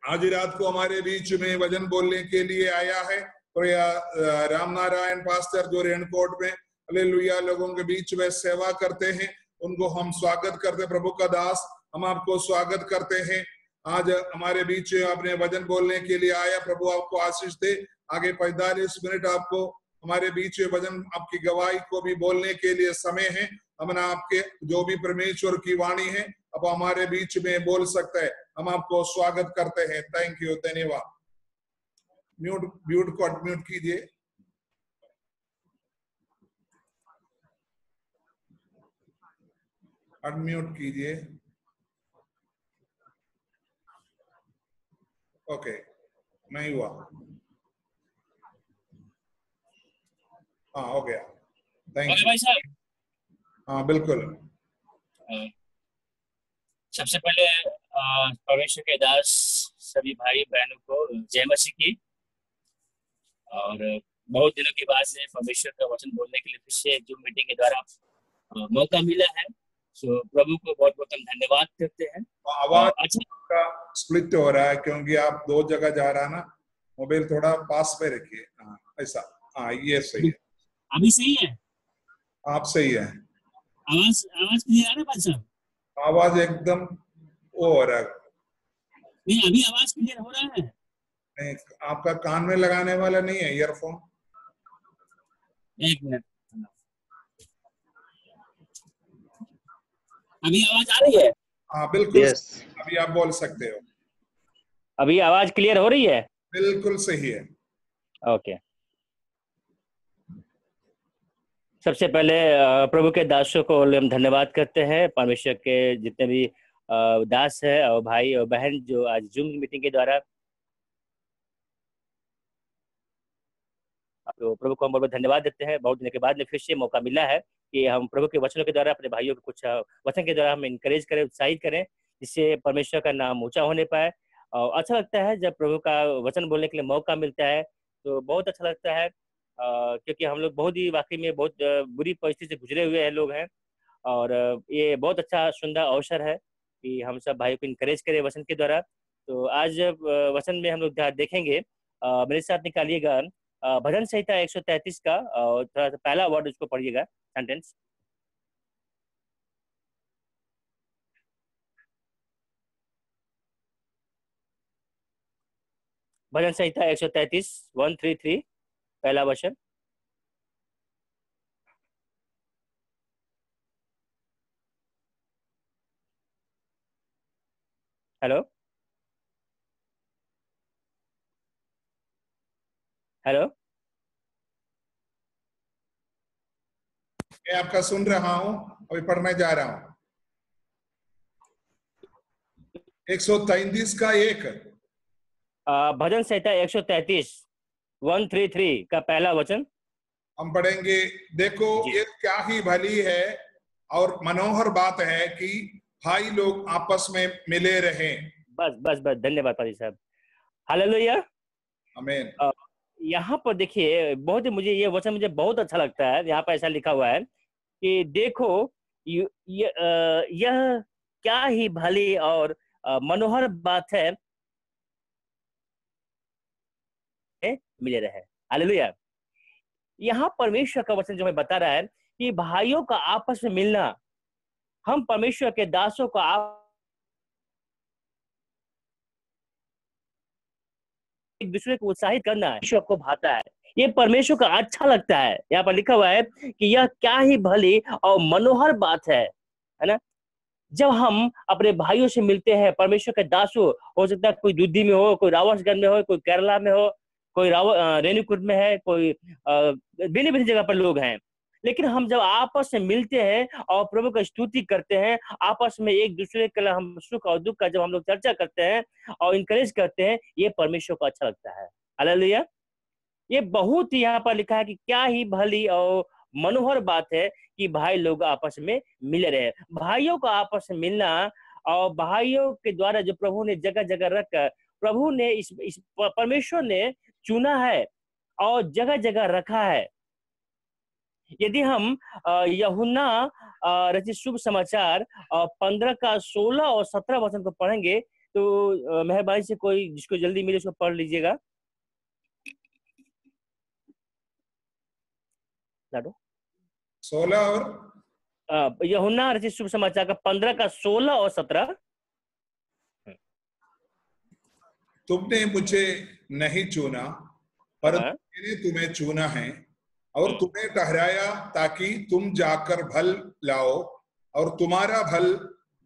आज रात को हमारे बीच में वचन बोलने के लिए आया है और राम नारायण पास्टर जो रेनकोट में हालेलुया लोगों के बीच में सेवा करते हैं, उनको हम स्वागत करते हैं। प्रभु का दास, हम आपको स्वागत करते हैं। आज हमारे बीच अपने वचन बोलने के लिए आया। प्रभु आपको आशीष दे। आगे 45 मिनट आपको हमारे बीच वचन, आपकी गवाही को भी बोलने के लिए समय है। हमने आपके जो भी परमेश्वर की वाणी है अब हमारे बीच में बोल सकता है। हम आपको स्वागत करते हैं। थैंक यू, धन्यवाद। म्यूट को अनम्यूट कीजिए। अनम्यूट कीजिए। ओके, नहीं हुआ। हाँ, हो गया। थैंक यू भाई साहब। हाँ बिल्कुल। सबसे पहले परमेश्वर के दास सभी भाई बहनों को जय मसीह की। और बहुत दिनों के बाद से परमेश्वर का वचन बोलने के लिए फिर से जूम मीटिंग के द्वारा मौका मिला है। तो प्रभु को बहुत बहुत हम धन्यवाद करते हैं। आवाज का स्प्लिट हो रहा है क्योंकि आप दो जगह जा रहा है ना। मोबाइल थोड़ा पास में रखिए। हाँ ऐसा। हाँ ये सही है। अभी सही है? आप सही है। आवाज क्लियर आ रहा है भाई साहब? आवाज एकदम वो हो रहा है। नहीं, अभी आवाज क्लियर हो रहा है। नहीं, आपका कान में लगाने वाला नहीं है ईयरफोन? एक मिनट, अभी आवाज आ रही है? हाँ बिल्कुल। yes. अभी आप बोल सकते हो। अभी आवाज क्लियर हो रही है? बिल्कुल सही है। ओके। सबसे पहले प्रभु के दासों को हम धन्यवाद करते हैं। परमेश्वर के जितने भी दास है और भाई और बहन जो आज जूम मीटिंग के द्वारा, तो प्रभु को हम बहुत धन्यवाद देते हैं। बहुत दिन के बाद में फिर से मौका मिला है कि हम प्रभु के वचनों के द्वारा अपने भाइयों को कुछ वचन के द्वारा हम इनकरेज करें, उत्साहित करें, जिससे परमेश्वर का नाम ऊंचा होने पाए। और अच्छा लगता है जब प्रभु का वचन बोलने के लिए मौका मिलता है, तो बहुत अच्छा लगता है। क्योंकि हम लोग बहुत ही वाकई में बहुत बुरी परिस्थिति से गुजरे हुए हैं लोग हैं। और ये बहुत अच्छा सुंदर अवसर है कि हम सब भाइयों को इनकरेज करें वचन के द्वारा। तो आज वचन में हम लोग देखेंगे, मेरे साथ निकालिएगा भजन संहिता 133 का थोड़ा सा पहला वर्ड उसको पढ़िएगा, सेंटेंस। भजन संहिता 133 133 पहला वचन। हेलो हेलो, मैं आपका सुन रहा हूँ, अभी पढ़ने जा रहा हूँ। 133 का एक भजन संहिता 133 133 का पहला वचन हम पढ़ेंगे। देखो ये क्या ही भली है और मनोहर बात है कि भाई लोग आपस में मिले रहें। बस बस बस, धन्यवाद पाजी साहब। हालेलुया, आमीन। यहाँ पर देखिए, बहुत ही मुझे ये वचन मुझे बहुत अच्छा लगता है। यहाँ पर ऐसा लिखा हुआ है कि देखो यह क्या ही भली और मनोहर बात है मिले रहे। हालेलुया। यहाँ परमेश्वर का वचन जो हमें बता रहा है कि भाइयों का आपस में मिलना, हम परमेश्वर के दासों को एक दूसरे को उत्साहित करना परमेश्वर को भाता है। ये परमेश्वर का अच्छा लगता है। यहाँ पर लिखा हुआ है कि यह क्या ही भली और मनोहर बात है ना। जब हम अपने भाइयों से मिलते हैं, परमेश्वर के दासों, हो सकता है कोई दुद्धी में हो, कोई रावसगंज में हो, कोई केरला में हो, कोई रेणुकूट में है, कोई भिन्न भिन्न जगह पर लोग हैं, लेकिन हम जब आपस में मिलते हैं और प्रभु का स्तुति करते हैं, आपस में एक दूसरे के लिए हम सुख और दुख का जब हम लोग चर्चा करते हैं और इंकरेज करते हैं, ये परमेश्वर को अच्छा लगता है। हालेलुया। ये बहुत ही यहाँ पर लिखा है कि क्या ही भली और मनोहर बात है कि भाई लोग आपस में मिले रहे। भाइयों को आपस में मिलना, और भाइयों के द्वारा जो प्रभु ने जगह जगह रखकर, प्रभु ने इस परमेश्वर ने चुना है और जगह जगह रखा है। यदि हम यूहन्ना रचित शुभ समाचार 15 का 16 और 17 वचन को पढ़ेंगे, तो मेहरबानी से कोई जिसको जल्दी मिले उसको पढ़ लीजिएगा। लाडो 16 और यूहन्ना रचित शुभ समाचार का 15 का 16 और 17। तुमने मुझे नहीं चुना पर हाँ। मैंने तुम्हें चुना है और तुम्हें ठहराया ताकि तुम जाकर फल लाओ और तुम्हारा फल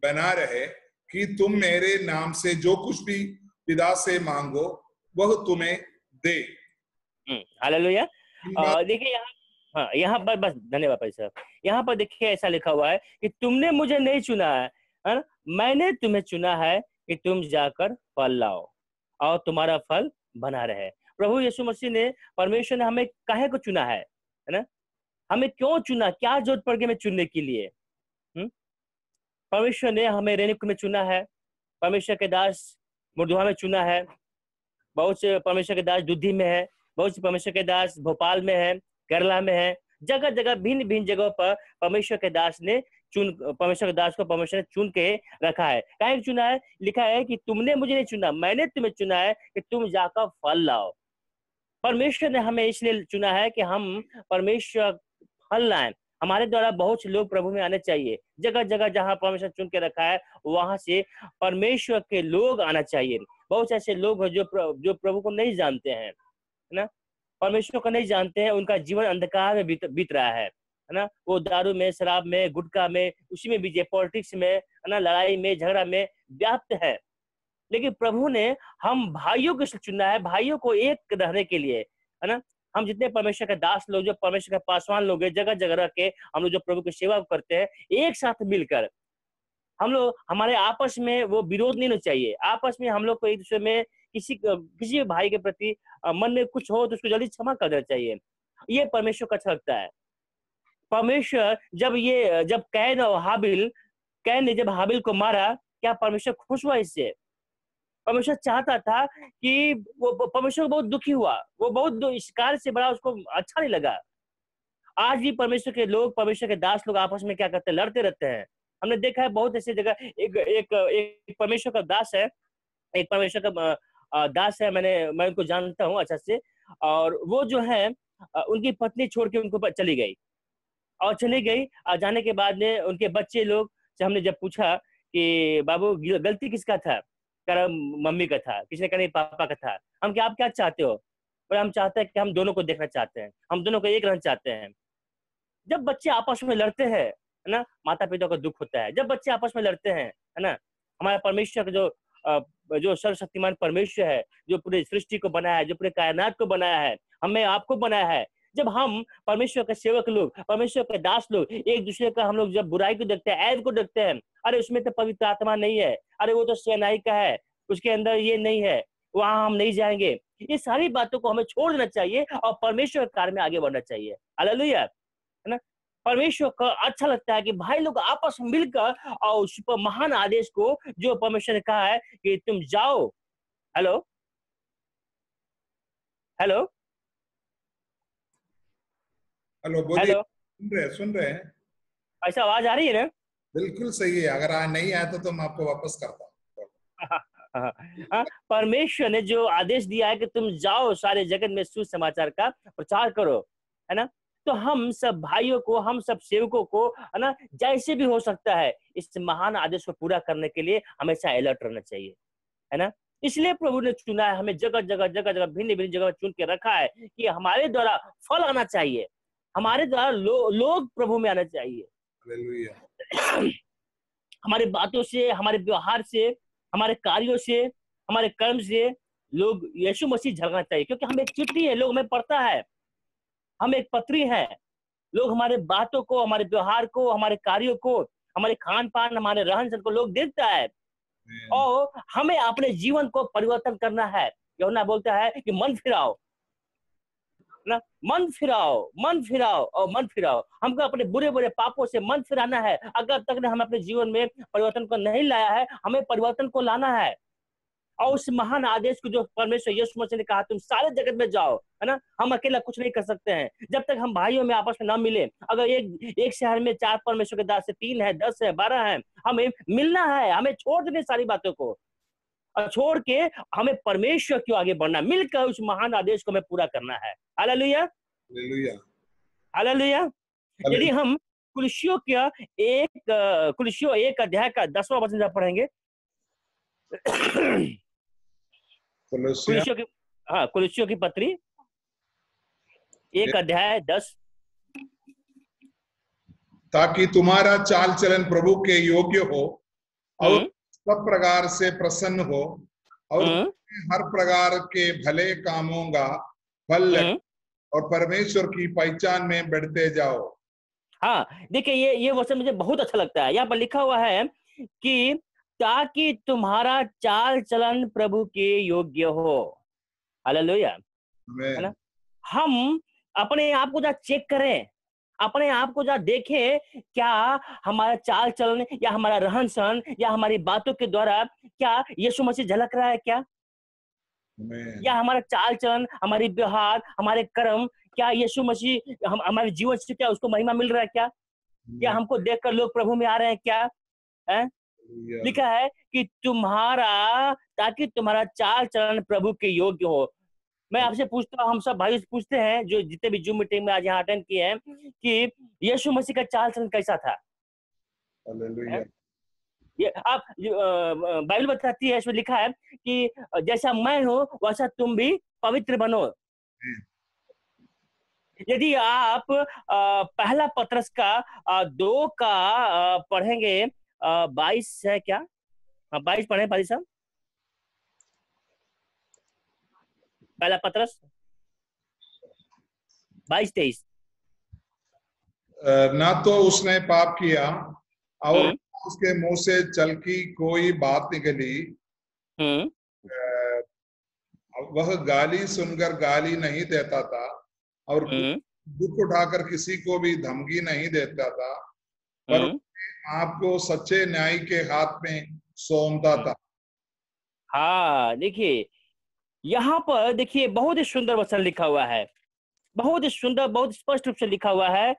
बना रहे, कि तुम मेरे नाम से जो कुछ भी पिता से मांगो वह तुम्हें दे। हालेलुया। इन बात- देखिए यहाँ, हाँ यहाँ पर बस, धन्यवाद भाई साहब। यहाँ पर देखिए ऐसा लिखा हुआ है कि तुमने मुझे नहीं चुना है ना, मैंने तुम्हें चुना है कि तुम जाकर फल लाओ और तुम्हारा फल बना रहे। प्रभु यीशु मसीह ने, परमेश्वर ने हमें काहे को चुना है ना? हमें क्यों चुना, क्या जरूरत पड़ गई हमें चुनने के लिए? परमेश्वर ने हमें रेणुकू में चुना है, परमेश्वर के दास मुर्दुहा में चुना है, बहुत से परमेश्वर के दास दुधी में है, बहुत से परमेश्वर के दास भोपाल में है, केरला में है, जगह जगह भिन्न भिन्न जगहों पर परमेश्वर के दास ने परमेश्वर के दास को परमेश्वर ने चुन के रखा है। काहे चुना है? लिखा है कि तुमने मुझे नहीं चुना, मैंने तुम्हें चुना है कि तुम जाकर फल लाओ। परमेश्वर ने हमें इसलिए चुना है कि हम परमेश्वर फल लाएं। हमारे द्वारा बहुत से लोग प्रभु में आने चाहिए। जगह जगह जहां परमेश्वर चुन के रखा है वहां से परमेश्वर के लोग आना चाहिए। बहुत ऐसे लोग हैं जो प्रभु को नहीं जानते हैं, है ना, परमेश्वर को नहीं जानते हैं, उनका जीवन अंधकार में बीत रहा है ना। वो दारू में, शराब में, गुटखा में, उसी में बीजे, पॉलिटिक्स में, है ना, लड़ाई में, झगड़ा में व्याप्त है। लेकिन प्रभु ने हम भाइयों को चुना है, भाइयों को एक रहने के लिए, है ना। हम जितने परमेश्वर के दास लोग, जो परमेश्वर के पासवान लोग हैं, जगह जगह रह के हम लोग जो प्रभु की सेवा करते हैं, एक साथ मिलकर हम लोग, हमारे आपस में वो विरोध नहीं होना चाहिए। आपस में हम लोग को एक दूसरे में किसी भाई के प्रति मन में कुछ हो तो उसको जल्दी क्षमा कर देना चाहिए। ये परमेश्वर को अच्छा लगता है। परमेश्वर जब कैन ने जब हाबिल को मारा, क्या परमेश्वर खुश हुआ इससे? परमेश्वर चाहता था कि वो, परमेश्वर बहुत दुखी हुआ, वो बहुत इस कार्य से बड़ा उसको अच्छा नहीं लगा। आज भी परमेश्वर के लोग, परमेश्वर के दास लोग आपस में क्या करते हैं? लड़ते रहते हैं। हमने देखा है बहुत ऐसी जगह। एक परमेश्वर का दास है, एक परमेश्वर का दास है, मैं उनको जानता हूँ अच्छा से। और वो जो है उनकी पत्नी छोड़ के उनको चली गई, और चली गई। जाने के बाद में उनके बच्चे लोग से हमने जब पूछा कि बाबू गलती किसका था? कह रहा मम्मी का था। किसी ने कहा नहीं पापा का था। हम क्या, आप क्या चाहते हो? और हम चाहते हैं कि हम दोनों को देखना चाहते हैं, हम दोनों को एक रहना चाहते हैं। जब बच्चे आपस में लड़ते हैं, है ना, माता पिता को दुख होता है। जब बच्चे आपस में लड़ते हैं, है ना, हमारा परमेश्वर जो सर्वशक्तिमान परमेश्वर है, जो पूरी सृष्टि को बनाया है, जो पूरे कायनात को बनाया है, हमें आपको बनाया है, जब हम परमेश्वर के सेवक लोग, परमेश्वर के दास लोग एक दूसरे का, हम लोग जब बुराई को देखते हैं, ऐब को देखते हैं, अरे उसमें तो पवित्र आत्मा नहीं है, अरे वो तो सेनाई का है, उसके अंदर ये नहीं है, वहां हम नहीं जाएंगे, ये सारी बातों को हमें छोड़ देना चाहिए और परमेश्वर के कार्य में आगे बढ़ना चाहिए। हालेलुया, है ना। परमेश्वर को अच्छा लगता है कि भाई लोग आपस में मिलकर और उस पर महान आदेश को, जो परमेश्वर ने कहा है कि तुम जाओ। हेलो हेलो हेलो, बोलिए। हेलो, सुन रहे हैं। ऐसा आवाज आ रही है ना? बिल्कुल सही है। अगर नहीं आया तो मैं आपको वापस करता हूँ। परमेश्वर ने जो आदेश दिया है कि तुम जाओ सारे जगत में सुसमाचार का प्रचार करो, है ना। तो हम सब भाइयों को, हम सब सेवकों को, है ना, जैसे भी हो सकता है इस महान आदेश को पूरा करने के लिए हमेशा अलर्ट रहना चाहिए, है ना। इसलिए प्रभु ने चुना है, हमें जगह जगह भिन्न भिन्न जगह चुन के रखा है कि हमारे द्वारा फल आना चाहिए, हमारे द्वारा लोग प्रभु में आना चाहिए। हालेलुया। हमारी बातों से, हमारे व्यवहार से, हमारे कार्यों से, हमारे कर्म से लोग यीशु मसीह झलकना चाहिए, क्योंकि हम एक चिट्ठी है, लोग हमें पढ़ता है, हम एक पत्री है। लोग हमारे बातों को, हमारे व्यवहार को, हमारे कार्यों को, हमारे खान पान, हमारे रहन सहन को लोग देखता है, और हमें अपने जीवन को परिवर्तन करना है। यूहन्ना बोलता है कि मन फिराओ ना, मन फिराओ और मन फिराओ। हमको अपने बुरे बुरे पापों से मन फिराना है। अगर तक हम अपने जीवन में परिवर्तन को नहीं लाया है, हमें परिवर्तन को लाना है। और उस महान आदेश को जो परमेश्वर यीशु मसीह ने कहा तुम सारे जगत में जाओ, है ना, हम अकेला कुछ नहीं कर सकते हैं जब तक हम भाइयों में आपस में ना मिले। अगर एक शहर में 4 परमेश्वर के दास है, 3 है, 10 है, 12 है, हमें मिलना है, हमें छोड़ देने सारी बातों को। और छोड़ के हमें परमेश्वर क्यों आगे बढ़ना, मिलकर उस महान आदेश को हमें पूरा करना है। Hallelujah, hallelujah, hallelujah. यदि हम कुलुस्सियों एक अध्याय का 10वां वचन जब पढ़ेंगे, कुलुस्सियों कुलुस्सियों की पत्री 1 अध्याय 10, ताकि तुम्हारा चाल चलन प्रभु के योग्य हो और सब प्रकार से प्रसन्न हो और हर प्रकार के भले कामों का फल लगे और परमेश्वर की पहचान में बढ़ते जाओ। हाँ, देखिए ये वचन मुझे बहुत अच्छा लगता है। यहाँ पर लिखा हुआ है कि ताकि तुम्हारा चाल चलन प्रभु के योग्य हो। हालेलुया, है ना। हम अपने आप को जरा चेक करें, अपने आप को जरा देखें, क्या हमारा चाल चलन या हमारा रहन सहन या हमारी बातों के द्वारा क्या यीशु मसीह झलक रहा है क्या? या हमारा चाल चलन, हमारी व्यवहार, हमारे कर्म, क्या यीशु मसीह हमारे जीवन से क्या उसको महिमा मिल रहा है क्या? क्या हमको देखकर लोग प्रभु में आ रहे हैं क्या? है? लिखा है कि ताकि तुम्हारा चाल चलन प्रभु के योग्य हो। मैं आपसे पूछता हूँ, हम सब भाई से पूछते हैं जो जितने भी जूम मीटिंग में आज यहाँ अटेंड किए हैं, कि यीशु मसीह का चाल चलन कैसा था? ये आप बाइबल बताती है, इसमें लिखा है कि जैसा मैं हूँ वैसा तुम भी पवित्र बनो। यदि आप पहला पत्रस का 2 का पढ़ेंगे, 22 है क्या? 22 पढ़े पादी साहब, पहला पत्रस 22-23। ना तो उसने पाप किया और उसके मुंह से चल की कोई बात निकली, वह गाली सुनकर गाली नहीं देता था और दुख उठाकर किसी को भी धमकी नहीं देता था, पर आपको सच्चे न्याय के हाथ में सौंपता था। हाँ, देखिए यहाँ पर देखिए बहुत ही सुंदर वचन लिखा हुआ है, बहुत ही सुंदर, बहुत स्पष्ट रूप से लिखा हुआ है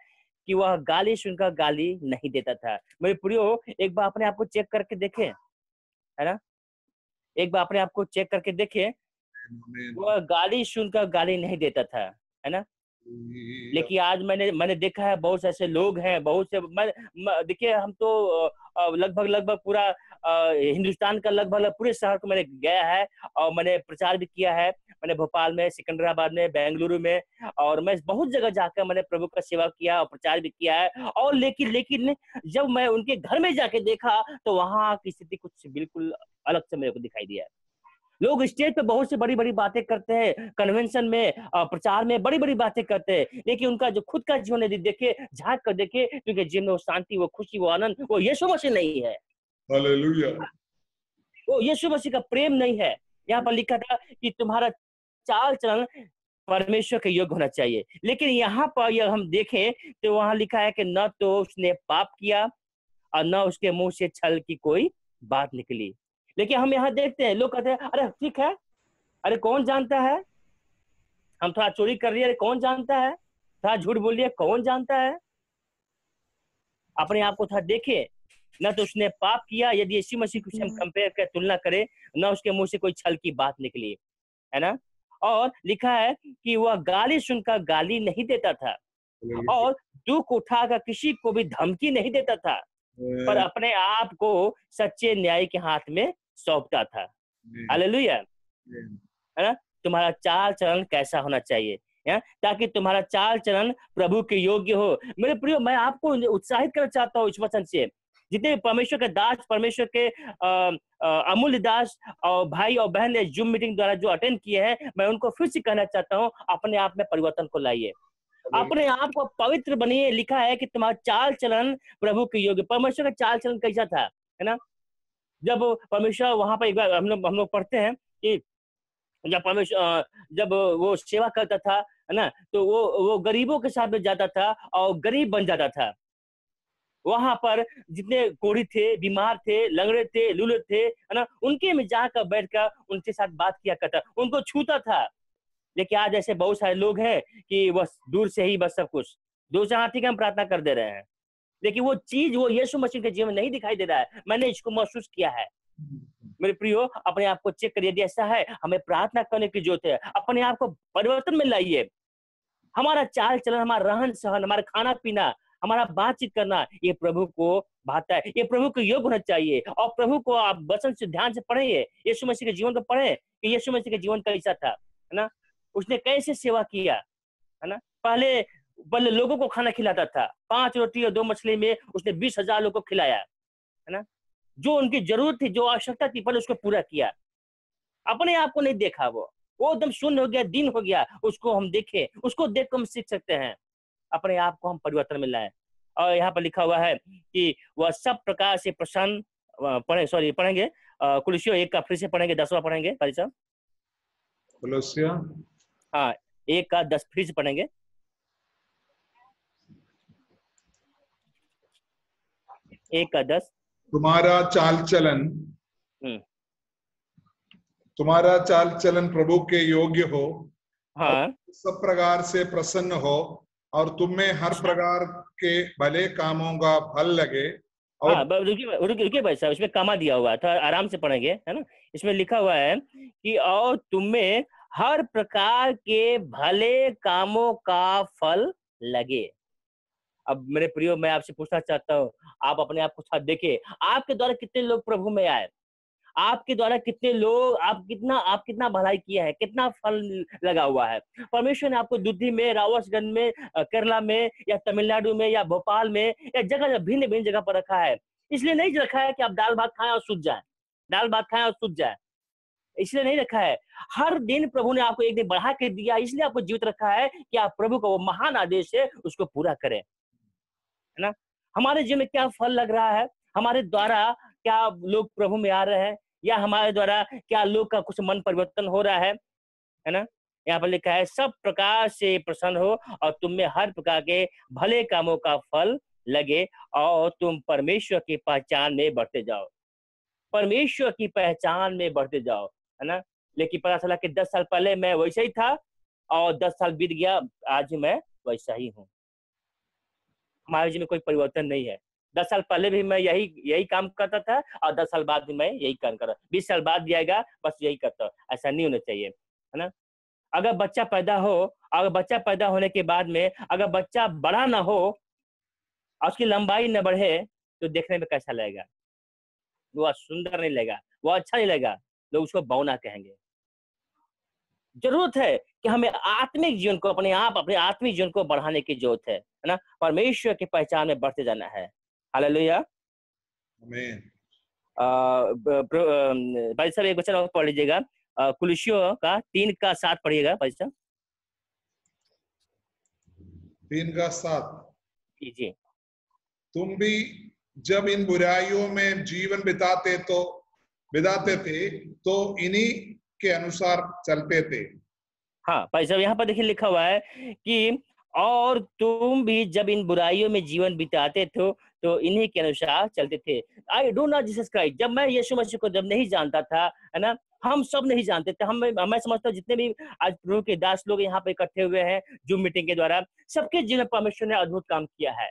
कि वह गाली सुनकर गाली नहीं देता था। मेरे प्रियो, एक बार अपने आप को चेक करके देखें, है ना, एक बार अपने आप को चेक करके देखें, वह गाली सुनकर गाली नहीं देता था, है ना। लेकिन आज मैंने देखा है बहुत से ऐसे लोग हैं, बहुत से देखिए हम तो लगभग पूरा हिंदुस्तान का लगभग पूरे शहर को मैंने गया है और मैंने प्रचार भी किया है। मैंने भोपाल में, सिकंदराबाद में, बेंगलुरु में, और मैं बहुत जगह जाकर मैंने प्रभु का सेवा किया और प्रचार भी किया है। और लेकिन जब मैं उनके घर में जाके देखा तो वहां की स्थिति कुछ बिल्कुल अलग से मेरे को दिखाई दिया। लोग स्टेज पे बहुत से बड़ी बड़ी बातें करते हैं, कन्वेंशन में, प्रचार में बड़ी बड़ी बातें करते हैं, लेकिन उनका जो खुद का जीवन यदि देखे, झांक कर देखे, क्योंकि जीवन में वो शांति, वो खुशी, वो आनंद, वो यीशु मसीह नहीं है। हालेलुया, वो यीशु मसीह का प्रेम नहीं है। यहाँ पर लिखा था कि तुम्हारा चाल चलन परमेश्वर के योग्य होना चाहिए, लेकिन यहाँ पर यह हम देखें तो वहां लिखा है कि न तो उसने पाप किया और न उसके मुंह से छल की कोई बात निकली। लेकिन हम यहाँ देखते हैं, लोग कहते हैं अरे ठीक है, अरे कौन जानता है, हम थोड़ा चोरी कर रही है, कौन जानता है, थोड़ा झूठ बोल रही है, कौन जानता है। अपने आप को थोड़ा देखे, न तो उसने पाप किया, यदि यीशु मसीह को हम कंपेयर कर तुलना करें, न उसके मुंह से कोई छल की बात निकली, है ना। और लिखा है कि वह गाली सुनकर गाली नहीं देता था और दुख उठाकर किसी को भी धमकी नहीं देता था, पर अपने आप को सच्चे न्याय के हाथ में सौंपता था। हालेलुया, है ना। तुम्हारा चाल चलन कैसा होना चाहिए, है? ताकि तुम्हारा चाल चलन प्रभु के योग्य हो। मेरे प्रियो, मैं आपको उत्साहित करना चाहता हूँ इस वचन से। जितने परमेश्वर के दास, परमेश्वर के अमूल्य दास और भाई और बहन ने जूम मीटिंग द्वारा जो अटेंड किए हैं, मैं उनको फिर से कहना चाहता हूँ, अपने आप में परिवर्तन को लाइए, अपने आप को पवित्र बनिए। लिखा है कि तुम्हारा चाल चलन प्रभु के योग्य। परमेश्वर का चाल चलन कैसा था, है ना। जब परमेश्वर वहां पर, एक बार हम लोग पढ़ते हैं कि जब वो सेवा करता था, है ना, तो वो गरीबों के साथ में जाता था और गरीब बन जाता था। वहां पर जितने कोढ़ी थे, बीमार थे, लंगड़े थे, लूले थे, है ना, उनके में जाकर बैठकर उनके साथ बात किया करता, उनको छूता था। लेकिन आज ऐसे बहुत सारे लोग हैं कि बस दूर से ही बस सब कुछ, दो चार हाथी का हम प्रार्थना कर दे रहे हैं, लेकिन वो चीज, वो यीशु मसीह के जीवन नहीं दिखाई दे रहा है। मैंने इसको महसूस किया है, मेरे प्रियो, अपने आप को चेक करिए। यदि ऐसा है, हमें प्रार्थना करने की जरूरत है। अपने आप को परिवर्तन में लाइए। हमारा चाल चलन, हमारा रहन सहन, हमारा खाना पीना, हमारा बातचीत करना, ये प्रभु को भाता है, ये प्रभु के योग होना चाहिए। और प्रभु को आप वचन से ध्यान से पढ़ेंगे, यीशु मसीह के जीवन को पढ़े कि यीशु मसीह का जीवन कैसा था, है ना। उसने कैसे सेवा किया, है ना। पहले पहले लोगों को खाना खिलाता था। 5 रोटी और 2 मछली में उसने 20,000 लोगों को खिलाया, है ना। जो उनकी जरूरत थी, जो आवश्यकता थी, पहले उसको पूरा किया। अपने आप को नहीं देखा, वो एकदम शून्य हो गया, दिन हो गया। उसको हम देखें, उसको देख कर हम सीख सकते हैं। अपने आप को हम परिवर्तन में लाएं। और यहाँ पर लिखा हुआ है कि वह सब प्रकार से प्रसन्न पढ़ेंगे कुलुस्सियों 1 का फिर से पढ़ेंगे, 10वां पढ़ेंगे भाई साहब। कुलुस्सियों हाँ 1 का 10 फिर से पढ़ेंगे। 1 का 10। तुम्हारा चाल चलन प्रभु के योग्य हो, हाँ सब प्रकार से प्रसन्न हो, और तुम में हर प्रकार के भले कामों का फल लगे। और हाँ रुकिए भाई साहब, इसमें कमा दिया हुआ था, आराम से पढ़ेंगे, है ना। इसमें लिखा हुआ है कि और तुम्हें हर प्रकार के भले कामों का फल लगे। अब मेरे प्रियो, मैं आपसे पूछना चाहता हूँ, आप अपने आप को साथ देखिए। आपके द्वारा कितने लोग प्रभु में आए? आपके द्वारा कितने लोग, आप कितना भलाई किया है, कितना फल लगा हुआ है? परमेश्वर ने आपको दुधी में, रावसगंज में, केरला में, या तमिलनाडु में, या भोपाल में, या जगह भिन्न भिन्न जगह पर रखा है। इसलिए नहीं रखा है कि आप दाल भात खाएं और सूझ जाए, दाल भात खाएं और सूझ जाए, इसलिए नहीं रखा है। हर दिन प्रभु ने आपको एक दिन बढ़ा के दिया, इसलिए आपको जीवित रखा है कि आप प्रभु का वो महान आदेश है उसको पूरा करें, है ना। हमारे जीवन में क्या फल लग रहा है? हमारे द्वारा क्या लोग प्रभु में आ रहे हैं, या हमारे द्वारा क्या लोग का कुछ मन परिवर्तन हो रहा है ना। यहाँ पर लिखा है सब प्रकार से प्रसन्न हो और तुम में हर प्रकार के भले कामों का फल लगे और तुम परमेश्वर की पहचान में बढ़ते जाओ। परमेश्वर की पहचान में बढ़ते जाओ, है ना। लेकिन पता चला कि 10 साल पहले मैं वैसा ही था और 10 साल बीत गया, आज मैं वैसा ही हूँ। हमारे जीवन में कोई परिवर्तन नहीं है। 10 साल पहले भी मैं यही काम करता था और 10 साल बाद भी मैं यही काम कर रहा, 20 साल बाद भी आएगा बस यही करता। ऐसा नहीं होना चाहिए, है ना। अगर बच्चा पैदा होने के बाद में अगर बच्चा बड़ा ना हो और उसकी लंबाई न बढ़े तो देखने में कैसा लगेगा? वो सुंदर नहीं लगेगा, वो अच्छा नहीं लगेगा, लोग उसको बौना कहेंगे। जरूरत है कि हमें आत्मिक जीवन को अपने आत्मिक जीवन को बढ़ाने की जरूरत है ना। परमेश्वर की पहचान में बढ़ते जाना है। हालेलुया, आमीन। भाई साहब एक वचन और पढ़ लीजिएगा, कुलुस्सियों का 3 का 7 पढ़िएगा भाई साहब। 3 का 7। जी। तुम भी जब इन बुराइयों में जीवन बिताते थे तो इन्हीं के अनुसार चलते थे। हाँ भाई साहब, यहाँ पर देखिए लिखा हुआ है कि और तुम भी जब इन बुराइयों में जीवन बिताते थे तो इन्हीं के अनुसार चलते थे। I do not Jesus Christ. जब मैं यीशु मसीह को जब नहीं जानता था, है ना, हम सब नहीं जानते थे। मैं समझता हूँ जितने भी आज प्रभु के दास लोग यहाँ पे इकट्ठे हुए हैं जूम मीटिंग के द्वारा, सबके जीवन में परमेश्वर ने अद्भुत काम किया है।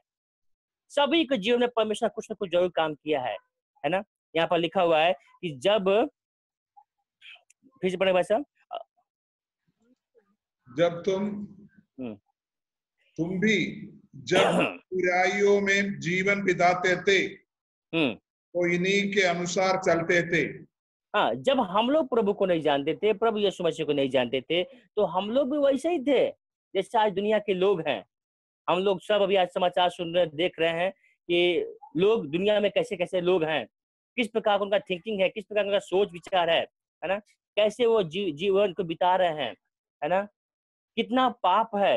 सभी के जीवन में परमेश्वर कुछ न कुछ जरूर काम किया है ना। यहाँ पर लिखा हुआ है कि जब, फिर से पढ़े भाई साहब, जब तुम भी जब बुराइयों में जीवन बिताते थे तो इन्हीं के अनुसार चलते थे। हाँ, जब हम लोग प्रभु को नहीं जानते थे, प्रभु यीशु मसीह को नहीं जानते थे, तो हम लोग भी वैसे ही थे जैसे आज दुनिया के लोग हैं। हम लोग सब अभी आज समाचार सुन रहे, देख रहे हैं कि लोग दुनिया में कैसे कैसे लोग हैं, किस प्रकार उनका थिंकिंग है, किस प्रकार उनका सोच विचार है ना, कैसे वो जीवन को बिता रहे हैं, है ना। कितना पाप है,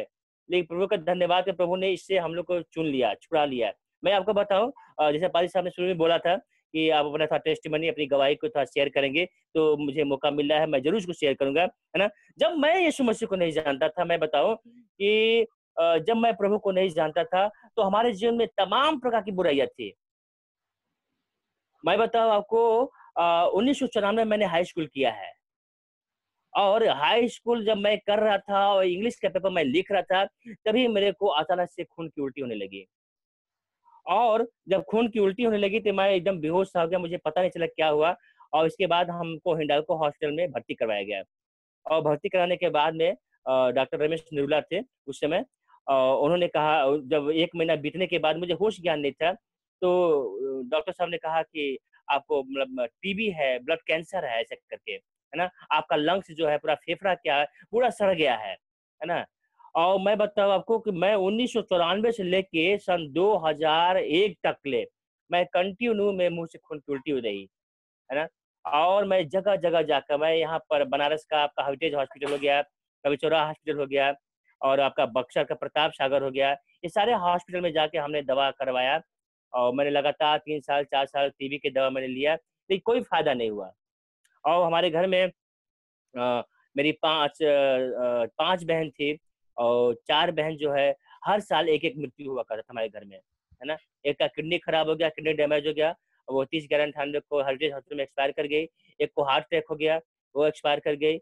लेकिन प्रभु का धन्यवाद कि प्रभु ने इससे हम लोग को चुन लिया, छुड़ा लिया। मैं आपको बताऊं, जैसे पादी साहब ने शुरू में बोला था कि आप अपना टेस्टिमनी, अपनी गवाही को थोड़ा शेयर करेंगे, तो मुझे मौका मिल रहा है, मैं जरूर उसको शेयर करूंगा, है ना। जब मैं यीशु मसीह को नहीं जानता था, मैं बताऊं कि जब मैं प्रभु को नहीं जानता था तो हमारे जीवन में तमाम प्रकार की बुराइयां थी। मैं बताऊं आपको, 1994 में मैंने हाई स्कूल किया है, और हाई स्कूल जब मैं कर रहा था और इंग्लिश का पेपर मैं लिख रहा था, तभी मेरे को अचानक से खून की उल्टी होने लगी। और जब खून की उल्टी होने लगी तो मैं एकदम बेहोश हो गया, मुझे पता नहीं चला क्या हुआ। और इसके बाद हमको हिंडाल्को हॉस्पिटल में भर्ती करवाया गया। और भर्ती कराने के बाद में डॉक्टर रमेश निरुला थे उस समय। उन्होंने कहा, जब 1 महीना बीतने के बाद मुझे होश ज्ञान नहीं था, तो डॉक्टर साहब ने कहा कि आपको मतलब टीबी है, ब्लड कैंसर है, ऐसे करके, है ना? आपका लंग्स जो है, पूरा फेफड़ा क्या है, पूरा सड़ गया है ना? और मैं बताऊँ आपको कि मैं 1994 से लेके सन 2001 तक ले मैं कंटिन्यू में मुँह से खून की उल्टी हो रही, है ना? और मैं जगह-जगह जाकर, मैं यहाँ पर बनारस का आपका हेरिटेज हॉस्पिटल हो गया, कभी चौराहा हॉस्पिटल हो गया, और आपका बक्सर का प्रताप सागर हो गया, ये सारे हॉस्पिटल में जाके हमने दवा करवाया। और मैंने लगातार 3 साल 4 साल टीबी की दवा मैंने लिया, लेकिन कोई फ़ायदा नहीं हुआ। और हमारे घर में मेरी 5 बहन थी, और 4 बहन जो है, हर साल एक-एक मृत्यु हुआ करता था हमारे घर में, है ना? एक का किडनी खराब हो गया, किडनी डैमेज हो गया, वो 30/11/98 को हेरिटेज हॉस्पिटल में एक्सपायर कर गई। एक को हार्ट अटैक हो गया, वो एक्सपायर कर गई।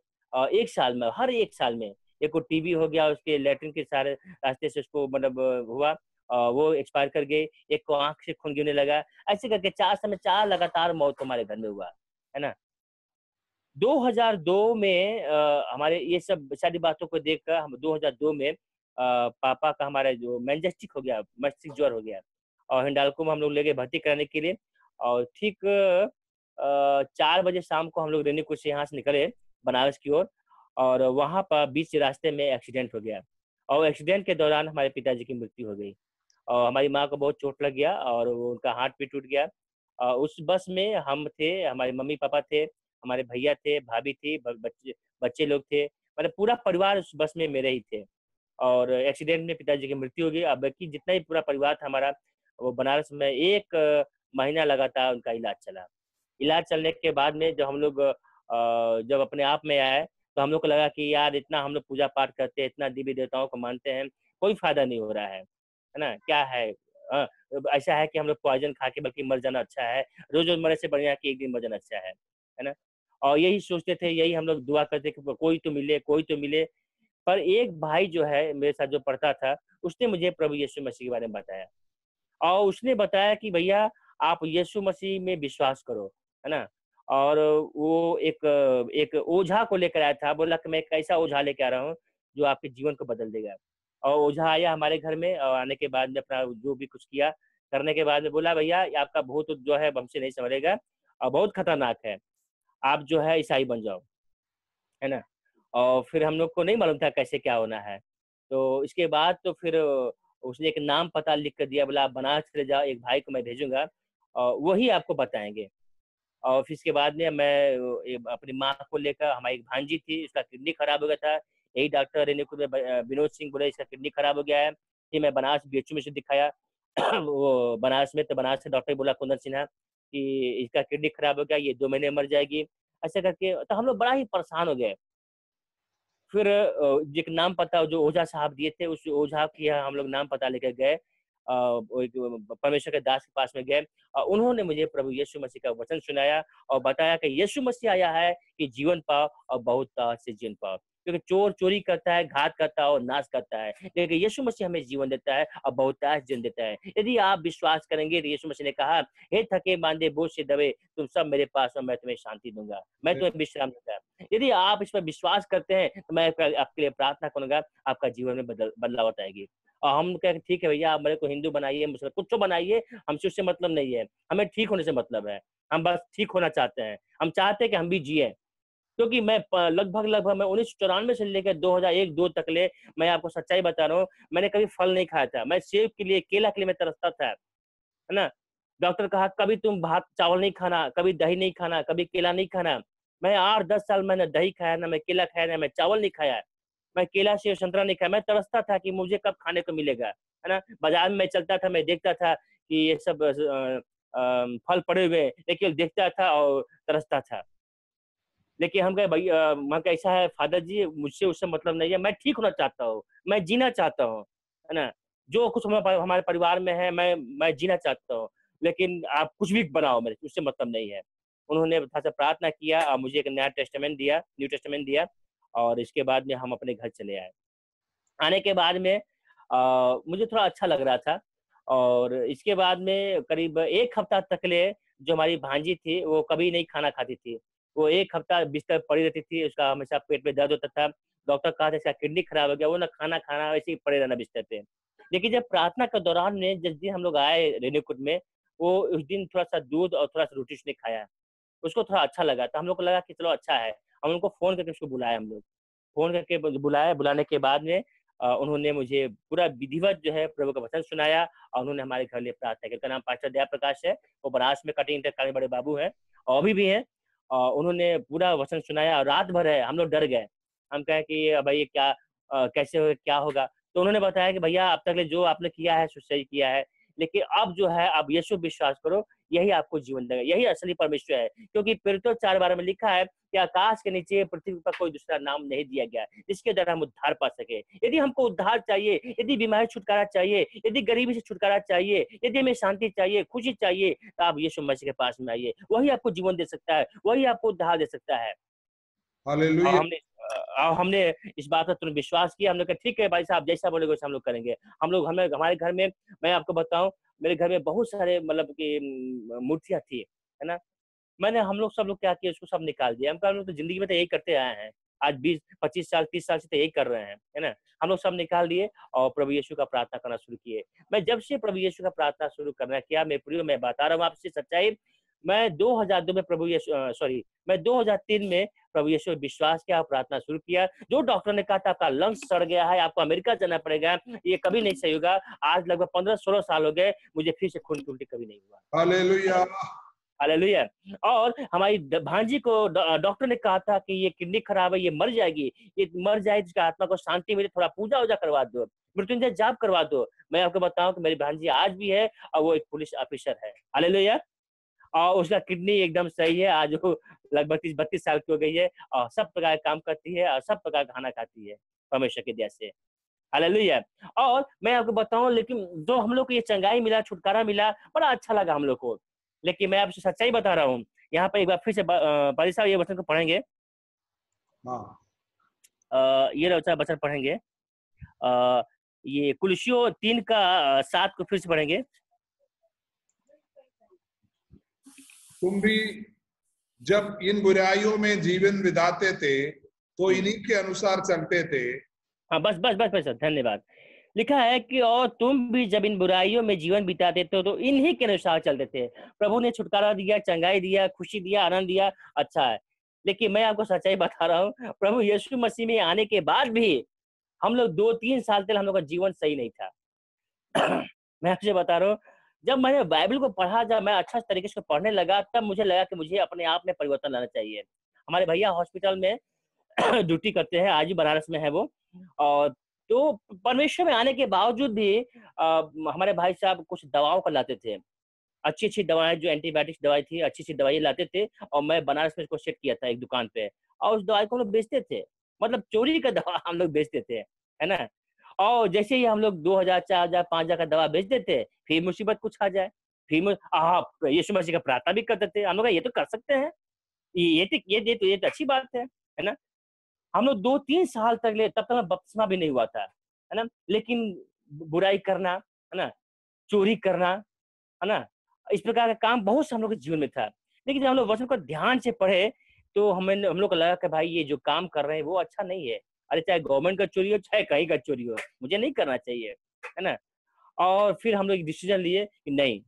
1 साल में, हर 1 साल में। एक को टीबी हो गया, उसके लैट्रिन के सारे रास्ते से उसको मतलब हुआ, वो एक्सपायर कर गई। एक को आँख से खून गिरने लगा। ऐसे करके 4 समय 4 लगातार मौत हमारे घर में हुआ, है ना? 2002 में हमारे ये सब सारी बातों को देखकर हम 2002 में पापा का हमारा जो मेनिंजाइटिस हो गया, मस्तिष्क ज्वर हो गया, और हिंडाल्को में हम लोग ले गए भर्ती कराने के लिए। और ठीक 4 बजे शाम को हम लोग रेनीकुट से यहाँ से निकले बनारस की ओर, और वहाँ पर बीच रास्ते में एक्सीडेंट हो गया, और एक्सीडेंट के दौरान हमारे पिताजी की मृत्यु हो गई, और हमारी माँ को बहुत चोट लग गया, और उनका हाथ भी टूट गया। उस बस में हम थे, हमारे मम्मी-पापा थे, हमारे भैया थे, भाभी थी, ब बच्चे बच्चे लोग थे, मतलब पूरा परिवार उस बस में मेरे ही थे। और एक्सीडेंट में पिताजी की मृत्यु हो गई। अब बाकी जितना ही पूरा परिवार था हमारा, वो बनारस में 1 महीना लगातार उनका इलाज चला। इलाज चलने के बाद में जब हम लोग जब अपने आप में आए, तो हम लोग को लगा कि यार इतना हम लोग पूजा-पाठ करते हैं, इतना देवी देवताओं को मानते हैं, कोई फ़ायदा नहीं हो रहा है ना? क्या है? ऐसा है कि हम लोग पॉइज़न खा के बल्कि मर जाना अच्छा है, रोज़-रोज़ मरने से बढ़िया है कि एक दिन मर जाना अच्छा है ना? और यही सोचते थे, यही हम लोग दुआ करते कि कोई तो मिले, कोई तो मिले। पर एक भाई जो है मेरे साथ जो पढ़ता था, उसने मुझे प्रभु यीशु मसीह के बारे में बताया, और उसने बताया कि भैया आप यीशु मसीह में विश्वास करो, है ना? और वो एक ओझा को लेकर आया था, बोला कि मैं एक ऐसा ओझा लेके आ रहा हूँ, जो आपके जीवन को बदल देगा। और ओझा आया हमारे घर में, और आने के बाद में अपना जो भी कुछ किया, करने के बाद में बोला, भैया ये आपका भूत जो है हमसे नहीं संभलेगा, और बहुत खतरनाक है, आप जो है ईसाई बन जाओ, है ना? और फिर हम लोग को नहीं मालूम था कैसे क्या होना है। तो इसके बाद तो फिर उसने एक नाम पता लिख कर दिया, बोला आप बनारस चले जाओ, एक भाई को मैं भेजूँगा, वही आपको बताएँगे। और फिर इसके बाद में मैं अपनी माँ को लेकर, हमारी एक भांजी थी, उसका किडनी खराब हो गया था। यही डॉक्टर रेणुकूट में विनोद सिंह बोले इसका किडनी खराब हो गया है। फिर मैं बनारस बीएचयू में से दिखाया वो बनारस में, तो बनारस से डॉक्टर बोला कुंदन सिन्हा कि इसका किडनी खराब हो गया, ये 2 महीने में मर जाएगी। ऐसे करके तो हम लोग बड़ा ही परेशान हो गए। फिर एक नाम पता जो ओझा साहब दिए थे, उस ओझा के यहाँ हम लोग नाम पता लेकर गए। वो एक परमेश्वर के दास के पास में गए, और उन्होंने मुझे प्रभु यीशु मसीह का वचन सुनाया, और बताया कि यीशु मसीह आया है कि जीवन पाओ और बहुत से जीवन पाओ। क्योंकि चोर चोरी करता है, घात करता है और नाश करता है, लेकिन यीशु मसीह हमें जीवन देता है और बहुतायत जीवन देता है। यदि आप विश्वास करेंगे, तो यीशु मसीह ने कहा, हे थके मांदे बोझ से दबे, तुम सब मेरे पास आओ, मैं तुम्हें शांति दूंगा, मैं तुम्हें विश्राम दूंगा। यदि आप इस पर विश्वास करते हैं, तो मैं आपके लिए प्रार्थना करूंगा, आपका जीवन में बदलावट आएगी। और हम कहें ठीक है भैया, आप मेरे को हिंदू बनाइए, मुसलमान कुछ तो बनाइए, हमसे उससे मतलब नहीं है, हमें ठीक होने से मतलब है। हम बस ठीक होना चाहते हैं, हम चाहते हैं कि हम भी जिए। क्योंकि मैं लगभग मैं 1994 से लेकर 2001-2 तक ले, मैं आपको सच्चाई बता रहा हूँ, मैंने कभी फल नहीं खाया था। मैं सेब के लिए, केला के लिए मैं तरसता था, है ना? डॉक्टर कहा कभी तुम भात चावल नहीं खाना, कभी दही नहीं खाना, कभी केला नहीं खाना। मैं 8-10 साल मैंने दही खाया ना, मैं केला खाया ना, मैं चावल नहीं खाया। मैं केला सेब संतरा नहीं खाया। मैं तरसता था कि मुझे कब खाने को मिलेगा, है ना? बाजार में मैं चलता था, मैं देखता था कि ये सब फल पड़े हुए हैं, लेकिन देखता था और तरसता था। लेकिन हम कहे भैया, मैं कहा ऐसा है फादर जी, मुझसे उससे मतलब नहीं है, मैं ठीक होना चाहता हूँ, मैं जीना चाहता हूँ, है ना? जो कुछ हमारे परिवार में है, मैं जीना चाहता हूँ, लेकिन आप कुछ भी बनाओ, मेरे उससे मतलब नहीं है। उन्होंने थोड़ा-सा प्रार्थना किया और मुझे एक नया टेस्टामेंट दिया, न्यू टेस्टामेंट दिया, और इसके बाद में हम अपने घर चले आए। आने के बाद में मुझे थोड़ा अच्छा लग रहा था, और इसके बाद में करीब 1 हफ्ता तक ले जो हमारी भांजी थी वो कभी नहीं खाना खाती थी, वो 1 हफ्ता बिस्तर पड़ी रहती थी, उसका हमेशा पेट में दर्द होता था। डॉक्टर कहा था इसका किडनी खराब हो गया, वो ना खाना खाना वैसे ही पड़े रहना बिस्तर पे। लेकिन जब प्रार्थना के दौरान में जिस दिन हम लोग आए रेणुकूट में, वो उस दिन थोड़ा-सा दूध और थोड़ा-सा रोटी उसने खाया। उसको थोड़ा अच्छा लगा, तो हम लोग को लगा कि चलो अच्छा है। हम उनको फ़ोन करके उसको बुलाया हम लोग। फ़ोन करके बुलाया, बुलाने के बाद में उन्होंने मुझे पूरा विधिवत जो है प्रभु का वचन सुनाया और उन्होंने हमारे घर लिए प्रार्थना की। उनका नाम पास्टर दया प्रकाश है, वो बनारस में कटिंग इंटर बड़े बाबू हैं और अभी भी हैं। उन्होंने पूरा वचन सुनाया और रात भर है, हम लोग डर गए। हम कहे कि भाई ये क्या कैसे हो क्या होगा? तो उन्होंने बताया कि भैया अब तक ले जो आपने किया है सो सही किया है, लेकिन अब जो है आप यीशु विश्वास करो, यही आपको जीवन देगा, यही असली परमेश्वर है। क्योंकि प्रेरितों 4:12 में लिखा है कि आकाश के नीचे पृथ्वी पर कोई दूसरा नाम नहीं दिया गया है, जिसके द्वारा हम उद्धार पा सके। यदि हमको उद्धार चाहिए, यदि बीमारी छुटकारा चाहिए, यदि गरीबी से छुटकारा चाहिए, यदि हमें शांति चाहिए, खुशी चाहिए, तो आप यीशु मसीह के पास में आइए। वही आपको जीवन दे सकता है, वही आपको उद्धार दे सकता है। और हालेलुया। हमने इस बात पर तुरंत विश्वास किया। हमने कहा ठीक है भाई साहब, जैसा बोलेगे वैसा हम लोग करेंगे। हमारे घर में, मैं आपको बताऊं, मेरे घर में बहुत सारे मतलब कि मूर्तियां थी, है ना। हम लोग सब लोग क्या किए, उसको सब निकाल दिया। हम लोग तो जिंदगी में तो यही करते आए हैं, आज 20-25 साल 30 साल से तो यही कर रहे हैं, है ना। हम लोग सब निकाल दिए और प्रभु यीशु का प्रार्थना करना शुरू किए। मैं जब से प्रभु यीशु का प्रार्थना शुरू करना किया, मैं बता रहा हूँ आपसे सच्चाई, मैं 2002 में मैं 2003 में प्रभु यीशु में विश्वास किया और प्रार्थना शुरू किया। जो डॉक्टर ने कहा था आपका लंग्स सड़ गया है, आपको अमेरिका जाना पड़ेगा, ये कभी नहीं सही होगा, आज लगभग 15-16 साल हो गए, मुझे फिर से खून की उल्टी कभी नहीं हुआ। हालेलुया। हालेलुया। और हमारी भांजी को डॉक्टर ने कहा था कि ये किडनी खराब है, ये मर जाएगी, ये मर जाए, इसका आत्मा को शांति मिले, थोड़ा पूजा वूजा करवा दो, मृत्युंजय जाप करवा दो। मैं आपको बताऊं कि मेरी भांजी आज भी है और वो एक पुलिस ऑफिसर है। हालेलुया। और उसका किडनी एकदम सही है, आज वो लगभग 30-32 साल की हो गई है और सब प्रकार का काम करती है और सब प्रकार का खाना खाती है परमेश्वर की दया से। हालेलुया। और मैं आपको बताऊं, लेकिन जो हम लोग को ये चंगाई मिला, छुटकारा मिला, बड़ा अच्छा लगा हम लोग को। लेकिन मैं आपसे सच्चाई बता रहा हूँ, यहाँ पर एक बार फिर से पादी साहब ये वचन को पढ़ेंगे। ये वचन पढ़ेंगे, ये कुलसियों 3 का 7 को फिर से पढ़ेंगे। तुम भी जब इन बुराइयों में जीवन बिताते थे तो इन्हीं के अनुसार चलते थे। हाँ बस धन्यवाद। लिखा है कि और तुम भी जब इन बुराइयों में जीवन बिताते थे तो इन्हीं के अनुसार चलते थे। प्रभु ने छुटकारा दिया, चंगाई दिया, खुशी दिया, आनंद दिया, अच्छा है। लेकिन मैं आपको सच्चाई बता रहा हूँ, प्रभु यीशु मसीह में आने के बाद भी हम लोग 2-3 साल तक हम लोग का जीवन सही नहीं था। मैं आपसे बता रहा हूँ, जब मैंने बाइबल को पढ़ा, जब मैं अच्छा तरीके से पढ़ने लगा, तब मुझे लगा कि मुझे अपने आप में परिवर्तन लाना चाहिए। हमारे भैया हॉस्पिटल में ड्यूटी करते हैं, आज भी बनारस में है वो। और तो परमेश्वर में आने के बावजूद भी हमारे भाई साहब कुछ दवाओं को लाते थे, अच्छी दवाएं, जो एंटीबायोटिक्स दवाई थी, अच्छी दवाई लाते थे। और मैं बनारस में इसको सेट किया था एक दुकान पे, और उस दवाई को हम लोग बेचते थे, मतलब चोरी का दवा हम लोग बेचते थे, है ना। और जैसे ही हम लोग 2000, 4000, 5000 का दवा बेचते थे, फिर मुसीबत कुछ आ जाए, फिर यीशु मसीह का प्रार्थना भी करते थे। हम लोग ये तो कर सकते हैं, ये तो अच्छी बात है ना। हम लोग 2-3 साल तक तब तक बपतिस्मा भी नहीं हुआ था, है ना। लेकिन बुराई करना, है ना, चोरी करना, है ना, इस प्रकार का काम बहुत से हम लोग के जीवन में था। लेकिन जब हम लोग वचन को ध्यान से पढ़े तो हम लोग को लगा कि भाई ये जो काम कर रहे हैं वो अच्छा नहीं है। अरे चाहे गवर्नमेंट का चोरी हो, चाहे कहीं का चोरी हो, मुझे नहीं करना चाहिए, है ना। और फिर हम लोग एक डिसीजन लिए कि नहीं,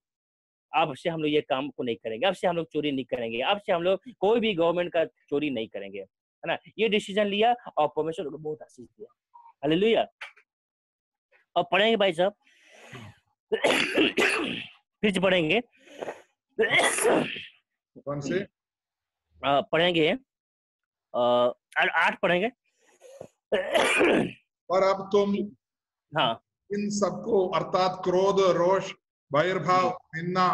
अब से हम लोग ये काम को नहीं करेंगे, अब से हम लोग चोरी नहीं करेंगे, अब से हम लोग कोई भी गवर्नमेंट का चोरी नहीं करेंगे, है ना। ये डिसीजन लिया और परमेश्वर को बहुत आशीष दिया। हालेलुया। और पढ़ेंगे भाई साहब, फिर से पढ़ेंगे। कौन से पढ़ेंगे 8 पढ़ेंगे। और अब तुम हाँ, इन सबको अर्थात क्रोध, रोष, भयभाव, निंदा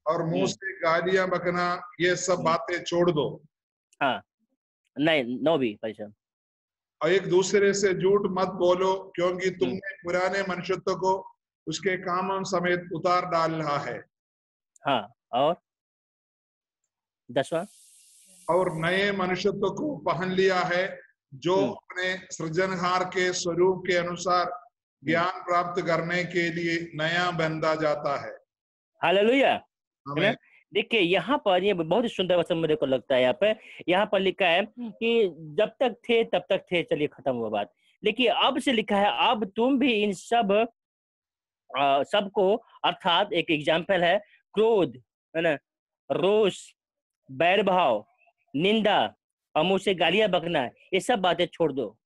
और मुंह से गालियां बकना, ये सब बातें छोड़ दो। हाँ, नहीं 9 भी भाई साहब। और एक दूसरे से झूठ मत बोलो, क्योंकि तुमने पुराने मनुष्यत्व को उसके कामों समेत उतार डाला है। हाँ, और 10वां, और नए मनुष्यत्व को पहन लिया है, जो अपने सृजनहार के स्वरूप के अनुसार ज्ञान प्राप्त करने के लिए नया बंधा जाता है। हालेलुया। देखिए यहाँ पर ये बहुत ही सुंदर वचन मेरे को लगता है। यहाँ पर लिखा है कि जब तक थे तब तक थे, चलिए खत्म हुआ बात। लेकिन अब से लिखा है अब तुम भी इन सबको, अर्थात एक एग्जाम्पल है क्रोध, है ना, रोष, बैर भाव, निंदा और मुंह से गालियां बकना, ये सब बातें छोड़ दो।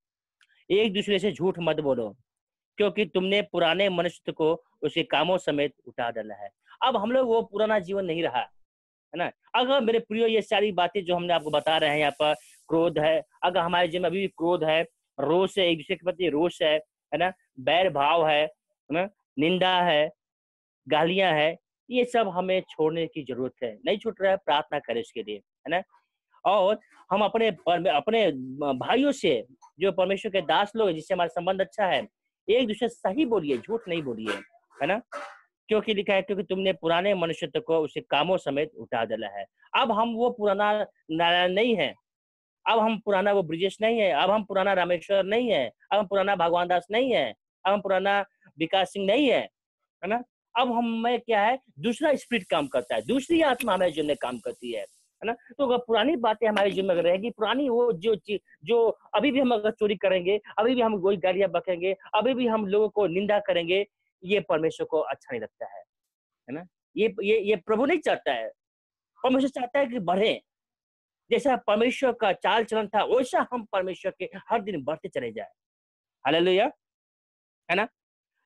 एक दूसरे से झूठ मत बोलो, क्योंकि तुमने पुराने मनुष्य को उसके कामों समेत उठा डाला है। अब हम लोग वो पुराना जीवन नहीं रहा, है ना। अगर मेरे प्रियो ये सारी बातें जो हमने आपको बता रहे हैं, यहाँ पर क्रोध है, अगर हमारे जीवन में अभी भी क्रोध है, रोष है, एक दूसरे के प्रति रोष है ना, बैर भाव है ना, निंदा है, गालियां है, ये सब हमें छोड़ने की जरूरत है। नहीं छूट रहा है, प्रार्थना करें इसके लिए, है ना। और हम अपने भाइयों से, जो परमेश्वर के दास लोग हैं, जिससे हमारा संबंध अच्छा है, एक दूसरे से सही बोलिए, झूठ नहीं बोलिए, है ना। क्योंकि लिखा है क्योंकि तुमने पुराने मनुष्य को उसके कामों समेत उठा डाला है। अब हम वो पुराना नारायण नहीं है, अब हम पुराना वो ब्रिजेश नहीं है, अब हम पुराना रामेश्वर नहीं है, अब हम पुराना भगवान दास नहीं है, अब हम पुराना विकास सिंह नहीं है ना। अब हमें क्या है, दूसरा स्पिरिट काम करता है, दूसरी आत्मा हमारे जीवन में काम करती है ना। तो अगर पुरानी बातें हमारे जीवन में रहेगी, पुरानी वो जो अभी भी हम अगर चोरी करेंगे, अभी भी हम वही गालियां बकेंगे, अभी भी हम लोगों को निंदा करेंगे, ये परमेश्वर को अच्छा नहीं लगता है ना। ये प्रभु नहीं चाहता है। परमेश्वर चाहता है कि बढ़े, जैसा परमेश्वर का चाल चलन था वैसा हम परमेश्वर के हर दिन बढ़ते चले जाए। हालेलुया, है ना।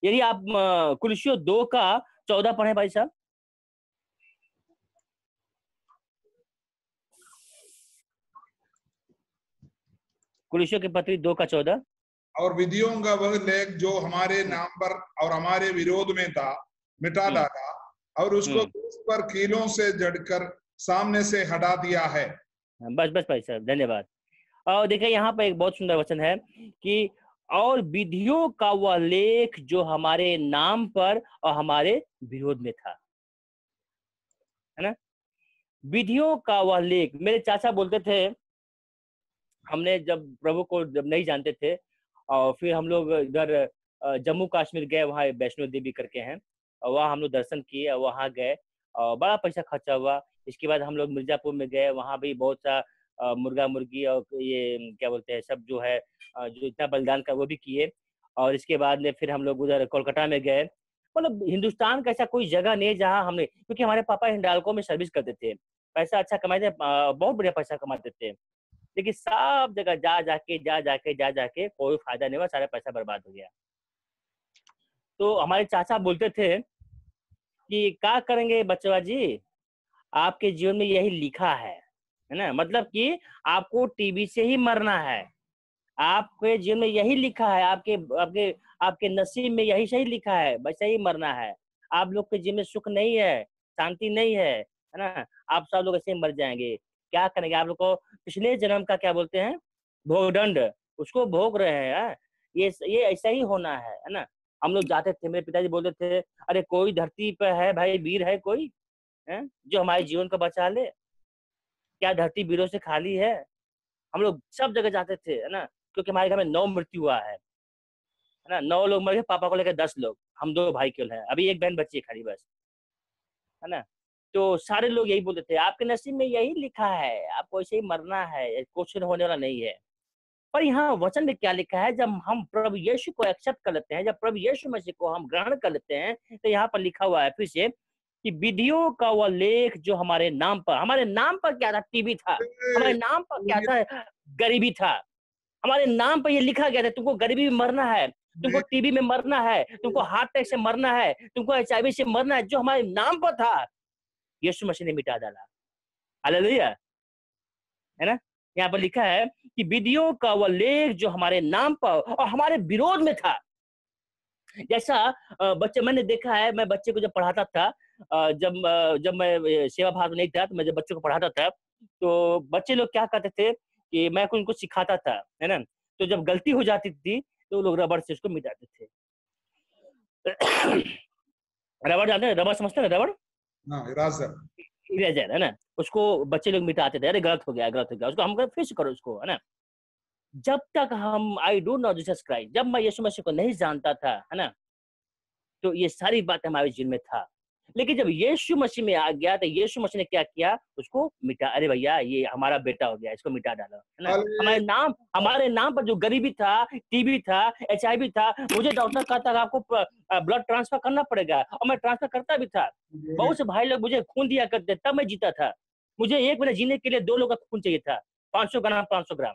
यदि आप कुलुस्सियों 2:14 पढ़े भाई साहब। कुलुस्सियों की पत्री 2:14। और विधियों का वह लेख जो हमारे नाम पर और हमारे विरोध में था मिटा डाला, और उसको क्रूस पर कीलों से जड़कर सामने से हटा दिया है। बस बस भाई साहब, धन्यवाद। और देखिए यहाँ पर एक बहुत सुंदर वचन है कि और विधियों का वह लेख जो हमारे नाम पर और हमारे विरोध में था, है ना। विधियों का वह लेख, मेरे चाचा बोलते थे, हमने जब प्रभु को जब नहीं जानते थे, और फिर हम लोग इधर जम्मू कश्मीर गए, वहाँ वैष्णो देवी करके हैं, और वहाँ हम लोग दर्शन किए, वहाँ गए और बड़ा पैसा खर्चा हुआ। इसके बाद हम लोग मिर्जापुर में गए, वहाँ भी बहुत सा मुर्गा मुर्गी और ये क्या बोलते हैं सब जो है जो इतना बलिदान का वो भी किए। और इसके बाद में फिर हम लोग उधर कोलकाता में गए। मतलब हिंदुस्तान का ऐसा कोई जगह नहीं है जहाँ हमने, क्योंकि हमारे पापा हिंडाल्को में सर्विस करते थे, पैसा अच्छा कमाते, बहुत बढ़िया पैसा कमाते थे, लेकिन सब जगह जा जाके कोई फायदा नहीं हुआ, सारा पैसा बर्बाद हो गया। तो हमारे चाचा बोलते थे कि क्या करेंगे बच्चवा जी, आपके जीवन में यही लिखा है ना, मतलब कि आपको टीबी से ही मरना है, आपके जीवन में यही लिखा है, आपके आपके आपके नसीब में यही सही लिखा है, वैसे ही मरना है। आप लोग के जीवन में सुख नहीं है, शांति नहीं है ना, आप सब लोग ऐसे ही मर जाएंगे। क्या करेंगे, आप लोग को पिछले जन्म का क्या बोलते हैं, भोगदंड, उसको भोग रहे हैं। ये ऐसा ही होना है ना। हम लोग जाते थे, मेरे पिताजी बोलते थे, अरे कोई धरती पे है भाई, वीर है कोई है जो हमारे जीवन को बचा ले, क्या धरती वीरों से खाली है। हम लोग सब जगह जाते थे, है ना, क्योंकि हमारे घर में 9 मृत्यु हुआ है ना, 9 लोग मर गए, पापा को लेकर 10 लोग, हम 2 भाई केवल हैं, अभी एक बहन बच्ची है खाली बस, है ना। तो सारे लोग यही बोलते थे, आपके नसीब में यही लिखा है, आपको ऐसे ही मरना है, क्वेश्चन होने वाला नहीं है। पर यहाँ वचन में क्या लिखा है, जब हम प्रभु यीशु को एक्सेप्ट कर लेते हैं, जब प्रभु यीशु मसीह को हम ग्रहण कर लेते हैं, तो यहाँ पर लिखा हुआ है फिर से कि विधियों का वह लेख जो हमारे नाम पर क्या था, टीबी था, हमारे नाम पर क्या था, गरीबी था, हमारे नाम पर ये लिखा गया था, तुमको गरीबी में मरना है, तुमको टीबी में मरना है, तुमको हार्ट अटैक से मरना है, तुमको HIV से मरना है, जो हमारे नाम पर था यीशु मसीह ने मिटा डाला। हालेलुया, है ना। यहाँ पर लिखा है कि विधियों का वह लेख जो हमारे नाम पर और हमारे विरोध में था। जैसा बच्चे, मैंने देखा है, मैं बच्चे को जब पढ़ाता था, जब मैं सेवा भाव नहीं था, तो मैं जब बच्चों को पढ़ाता था, तो बच्चे लोग क्या करते थे कि मैं उनको सिखाता था, है ना, तो जब गलती हो जाती थी तो लोग रबड़ से उसको मिटाते थे। रबड़ जानते हैं, रबड़ समझते हैं, रबड़ इरेजर, है ना, उसको बच्चे लोग मिटाते थे, अरे गलत हो गया, उसको हम फिर से करो उसको, है ना। जब तक हम I don't know Jesus Christ, जब मैं यीशु मसीह को नहीं जानता था, है ना, तो ये सारी बातें हमारे जीवन में था। लेकिन जब यीशु मसीह में आ गया तो यीशु मसीह ने क्या किया, उसको मिटा, अरे भैया ये हमारा बेटा हो गया, इसको मिटा डालो, है ना। हमारे नाम पर जो गरीबी था, टीबी था, HIV था, मुझे डॉक्टर कहता था आपको ब्लड ट्रांसफर करना पड़ेगा, और मैं ट्रांसफर करता भी था। बहुत से भाई लोग मुझे खून दिया करते, तब मैं जीता था। मुझे 1 महीने जीने के लिए 2 लोग का खून चाहिए था, 500 ग्राम।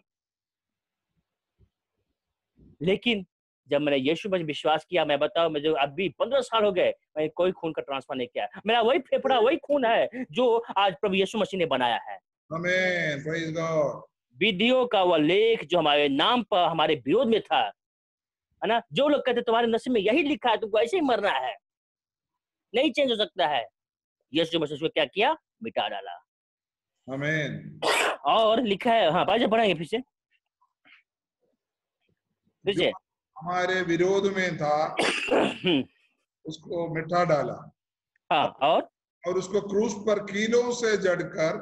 लेकिन जब मैंने यीशु पर विश्वास किया, मैं बताऊं, मुझे अभी 15 साल हो गए, मैं कोई खून का ट्रांसफर नहीं किया। मेरा वही फेफड़ा, वही खून है जो आज प्रभु यीशु मसीह ने बनाया है। आमीन, प्रेज गॉड। विधियों का वह लेख जो हमारे नाम पर हमारे विरोध में था, है ना, जो लोग कहते तुम्हारे नसीब में यही लिखा है, तुमको ऐसे ही मरना है, नहीं चेंज हो सकता है, यीशु मसीह को क्या किया, मिटा डाला। आमीन। और लिखा है, हाँ भाई पढ़ेंगे फिर से हमारे विरोध में था उसको मिटा डाला। हाँ, और उसको क्रूस पर कीलों से जड़कर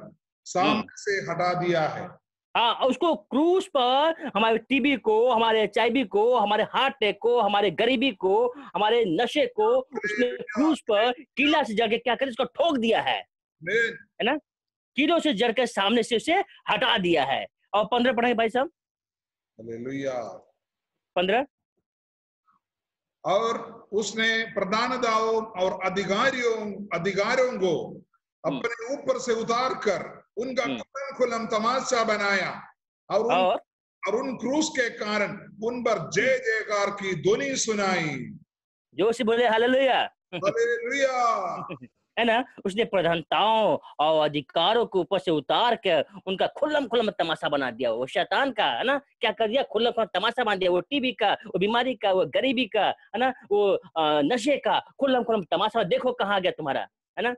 सामने से हटा दिया है। हाँ, उसको क्रूस पर हमारे टीबी को, हमारे HIV को, हमारे हार्ट अटैक को, हमारे गरीबी को, हमारे नशे को, उसने क्रूस पर कीला से जड़ के क्या कर उसको ठोक दिया है ना, कीलों से जड़ के सामने से उसे हटा दिया है। और 15 पढ़ेंगे भाई साहब। हालेलुया। 15। और उसने प्रधानताओं और अधिकारियों को अपने ऊपर से उतार कर उनका खुल्लम तमाशा बनाया, और उन क्रूस के कारण उन पर जय जयकार की ध्वनि सुनाई। जो से बोले हालेलुया, हालेलुया, है ना। उसने प्रधानताओं और अधिकारों को ऊपर से उतार कर उनका खुल्लम तमाशा बना दिया। वो शैतान का, है ना, क्या कर दिया, खुल्लम तमाशा बना दिया। वो टीबी का, वो बीमारी का, वो गरीबी का, है ना, वो नशे का खुल्लम तमाशा देखो कहाँ गया तुम्हारा, है ना।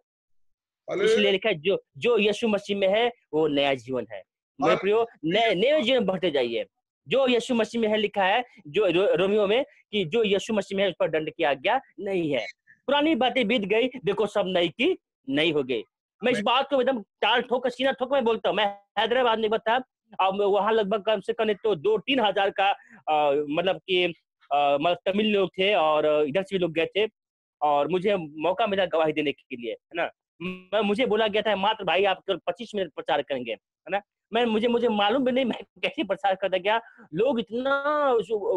इसलिए लिखा है जो यीशु मसीह में है वो नया जीवन है। मेरे प्रियो, नए जीवन बढ़ते जाइए। जो यीशु मसीह में है, लिखा है जो रोमियो में कि जो यीशु मसीह में है उस पर दंड की आज्ञा नहीं है। पुरानी बातें बीत गई, देखो सब नई की नई हो गई। मैं इस बात को एकदम टाल ठोक सीना ठोक में बोलता हूँ। मैं हैदराबाद में बता, अब वहां लगभग कम से कम तो 2-3 हजार का मतलब कि मतलब तमिल लोग थे और इधर से भी लोग गए थे, और मुझे मौका मिला गवाही देने के लिए, है ना। मुझे बोला गया था मात्र भाई आप केवल 25 मिनट प्रचार करेंगे, है ना। मुझे मालूम भी नहीं मैं कैसे प्रचार करता गया। लोग इतना,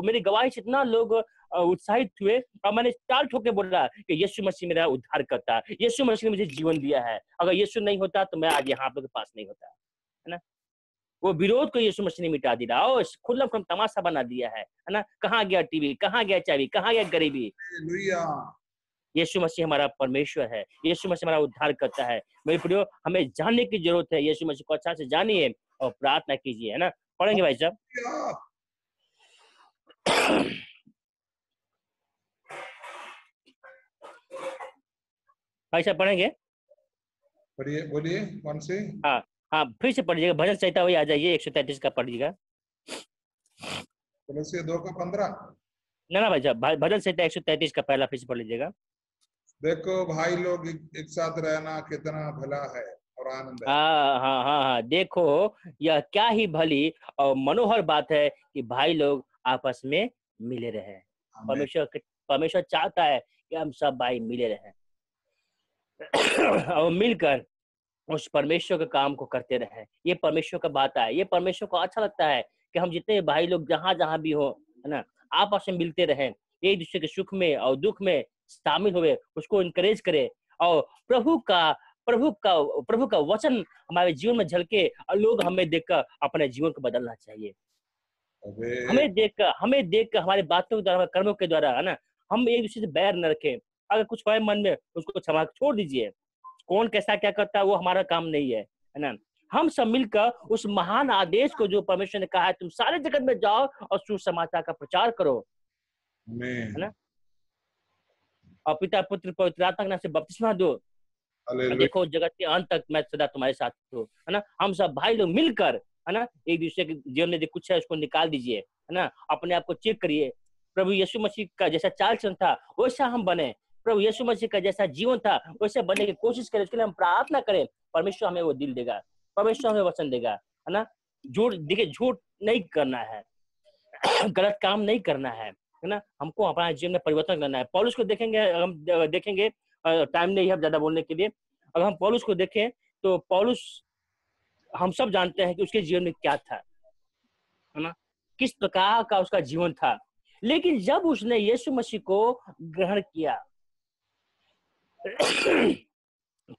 मेरी गवाही से इतना लोग उत्साहित हुए, और मैंने टाल ठोक के बोला कि यीशु मसीह मेरा उद्धार करता है, यीशु मसीह ने मुझे जीवन दिया है, अगर यीशु नहीं होता तो मैं आज यहाँ आप लोग के पास नहीं होता, है ना। वो विरोध को यीशु मसीह ने मिटा दिया और खुल्लम तमाशा बना दिया है ना। कहाँ गया टीबी, कहाँ गया HIV, कहाँ गया गरीबी। यीशु मसीह हमारा परमेश्वर है, यीशु मसीह हमारा उद्धार करता है। मेरे प्रियो, हमें जानने की जरूरत है, यीशु मसीह को अच्छा से जानिए और प्रार्थना कीजिए, है ना। पढ़ेंगे भाई साहब। भाई साहब पढ़ेंगे, पढ़िए, बोलिए कौन से। हाँ फिर से पढ़िएगा, भजन संहिता वही आ जाइए, 133 का पढ़िएगा। 2:15। ना भाई साहब, भजन संहिता 133 का पहला फिर से पढ़ लीजिएगा। देखो भाई लोग एक साथ रहना कितना भला है और आनंद है। हाँ, देखो यह क्या ही भली और मनोहर बात है कि भाई लोग आपस में मिले रहे। परमेश्वर चाहता है कि हम सब भाई मिले रहे और मिलकर उस परमेश्वर के काम को करते रहे। ये परमेश्वर का बात है, ये परमेश्वर को अच्छा लगता है कि हम जितने भाई लोग जहां भी हो, है ना, आपस में मिलते रहे, एक दूसरे के सुख में और दुख में शामिल हुए, उसको इनकरेज करे, और प्रभु का वचन हमारे जीवन में झलके और लोग हमें देखकर अपने जीवन को बदलना चाहिए। हमें देखकर हमारी बातों के द्वारा, कर्मों के द्वारा, है ना, हम एक दूसरे से बैर न रखें। अगर कुछ है मन में, उसको क्षमा छोड़ दीजिए। कौन कैसा क्या करता है वो हमारा काम नहीं है ना। हम सब मिलकर उस महान आदेश को जो परमेश्वर ने कहा है, तुम सारे जगत में जाओ और सुसमाचार का प्रचार करो, है ना, और पिता पुत्र पवित्र आत्मा के नाम से बपतिस्मा दो, देखो जगत के अंत तक मैं सदा तुम्हारे साथ हूँ, है ना। हम सब भाई लोग मिलकर, है ना, एक दूसरे के जीवन में जो कुछ है उसको निकाल दीजिए, है ना। अपने आप को चेक करिए, प्रभु यीशु मसीह का जैसा चाल चलन था वैसा हम बने, प्रभु यीशु मसीह का जैसा जीवन था वैसे बनने की कोशिश करें। उसके लिए हम प्रार्थना करें, परमेश्वर हमें वो दिल देगा, परमेश्वर हमें वचन देगा, है ना। झूठ नहीं करना है, गलत काम नहीं करना है ना। हमको अपना जीवन में परिवर्तन करना है। पौलुस को देखेंगे, हम देखेंगे टाइम नहीं है ज्यादा बोलने के लिए। अगर हम पौलुस को देखें तो पौलुस हम सब जानते हैं कि उसके जीवन में क्या था, है ना, किस प्रकार का उसका जीवन था। लेकिन जब उसने यीशु मसीह को ग्रहण किया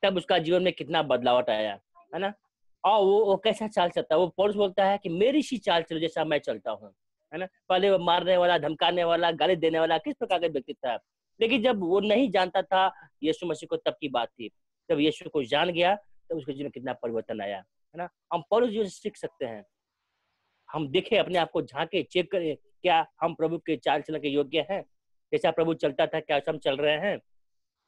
तब उसका जीवन में कितना बदलाव आया, है ना। और वो कैसा चाल चलता है, वो पौलुस बोलता है कि मेरी सी चाल चलो जैसा मैं चलता हूँ, है ना। पहले वो मारने वाला, धमकाने वाला, गाली देने वाला किस प्रकार का व्यक्ति था। लेकिन जब वो नहीं जानता था यीशु मसीह को तब की बात थी। जब यीशु को जान गया तब उसके जीवन में कितना परिवर्तन आया, है ना। हम पौलुस जी से सीख सकते हैं। हम देखें, अपने आप को झांके, चेक करें, क्या हम प्रभु के चाल चलन के योग्य हैं। जैसा प्रभु चलता था क्या हम चल रहे हैं।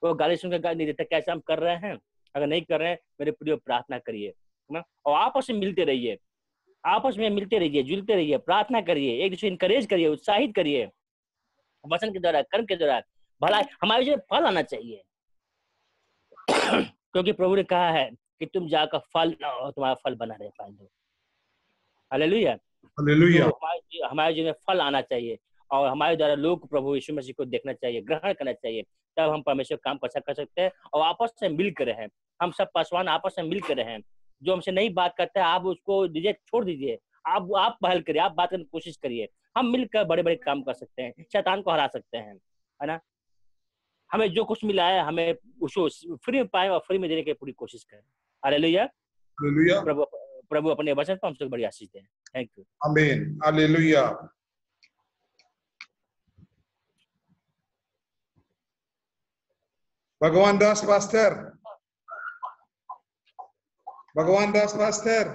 वो गाली सुनकर गाली नहीं देता, कैसे हम कर रहे हैं। अगर नहीं कर रहे हैं मेरे प्रिय प्रार्थना करिए, है ना। और आपस में मिलते रहिए, आपस में मिलते रहिए, जुलते रहिए, प्रार्थना करिए, एक दूसरे इनकरेज करिए, उत्साहित करिए वचन के द्वारा, कर्म के द्वारा। भला हमारे जीवन फल आना चाहिए क्योंकि प्रभु ने कहा है कि तुम जाकर फल लाओ, तुम्हारा फल बना रहे पाए दो। हालेलुया। हालेलुया। तो हमारे जीवन में फल आना चाहिए और हमारे द्वारा लोग प्रभु यीशु मसीह को देखना चाहिए, ग्रहण करना चाहिए। तब हम परमेश्वर काम कर सकते हैं और आपस में मिल कर रहें। हम सब पासवान आपस में मिल कर रहें। जो हमसे नहीं बात करता है आप उसको दीजिए, छोड़ दीजिए। आप पहल करिए, आप बात करने की कोशिश करिए। हम मिलकर बड़े बड़े काम कर सकते हैं, शैतान को हरा सकते हैं, है ना। हमें जो कुछ मिला है हमें उसको फ्री में पाए और फ्री में देने की पूरी कोशिश करें। हालेलुया। हालेलुया। प्रभु अपने वचन पर हमसे बड़ी आशीष दें। Thank you. आमीन। हालेलुया। भगवान दास पास्टर, भगवान दास पास्टर।